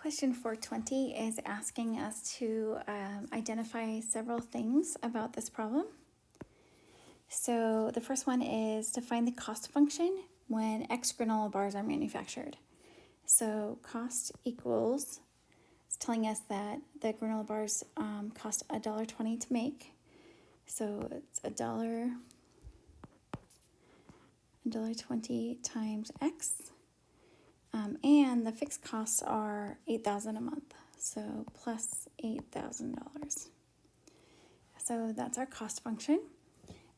Question 420 is asking us to identify several things about this problem. So the first one is to find the cost function when X granola bars are manufactured. So cost equals, it's telling us that the granola bars cost $1.20 to make. So it's $1.20 times X. And the fixed costs are $8,000 a month, so plus $8,000. So that's our cost function.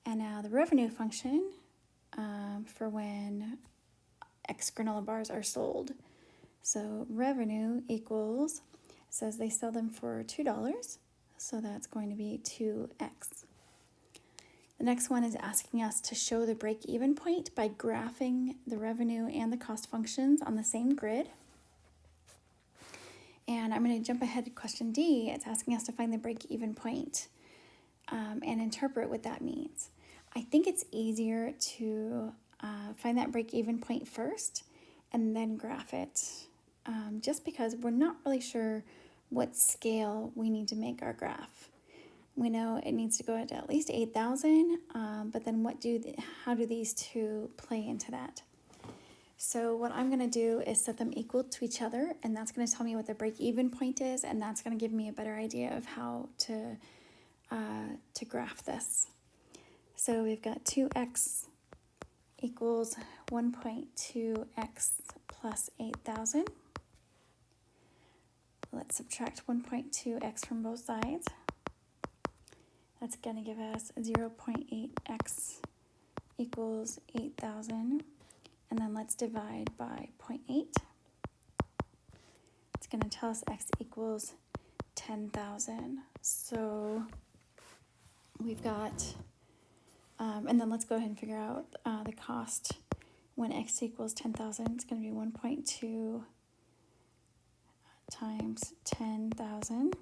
And now the revenue function for when X granola bars are sold. So revenue equals, says they sell them for $2, so that's going to be 2X. The next one is asking us to show the break-even point by graphing the revenue and the cost functions on the same grid. And I'm going to jump ahead to question D. It's asking us to find the break-even point and interpret what that means. I think it's easier to find that break-even point first and then graph it, just because we're not really sure what scale we need to make our graph. We know it needs to go at least 8,000, but then how do these two play into that? So what I'm going to do is set them equal to each other, and that's going to tell me what the break-even point is, and that's going to give me a better idea of how to graph this. So we've got 2x equals 1.2x plus 8,000. Let's subtract 1.2x from both sides. That's going to give us 0.8x equals 8,000. And then let's divide by 0.8. It's going to tell us x equals 10,000. So we've got, and then let's go ahead and figure out the cost when x equals 10,000. It's going to be 1.2 times 10,000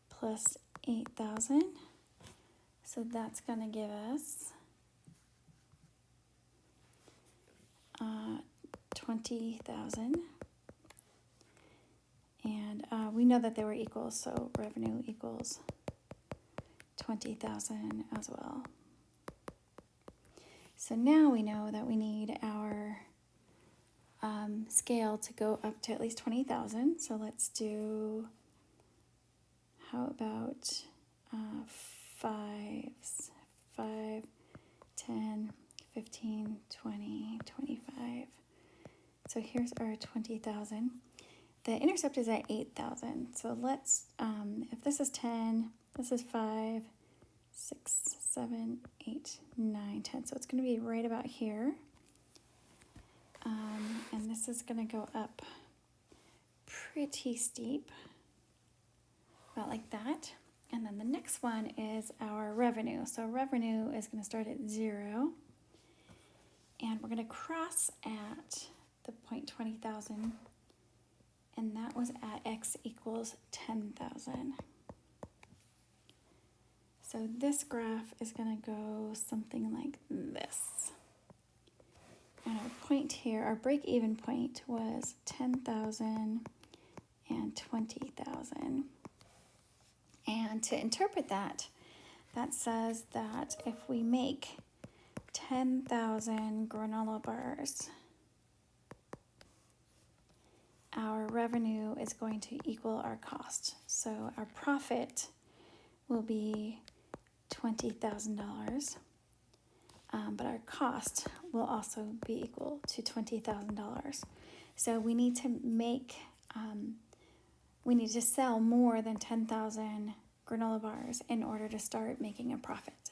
plus 8,000. So that's going to give us 20,000. And we know that they were equal, so revenue equals 20,000 as well. So now we know that we need our scale to go up to at least 20,000. So let's do, how about 5s? 5, 10, 15, 20, 25. So here's our 20,000. The intercept is at 8,000. So let's, if this is 10, this is 5, 6, 7, 8, 9, 10. So it's going to be right about here. And this is going to go up pretty steep, about like that. And then the next one is our revenue. So revenue is going to start at 0. And we're going to cross at the point 20,000. And that was at x equals 10,000. So this graph is going to go something like this. And our point here, our break-even point was 10,000 and 20,000. And to interpret that, that says that if we make 10,000 granola bars, our revenue is going to equal our cost. So our profit will be $20,000, but our cost will also be equal to $20,000. So we need to make, we need to sell more than 10,000 granola bars in order to start making a profit.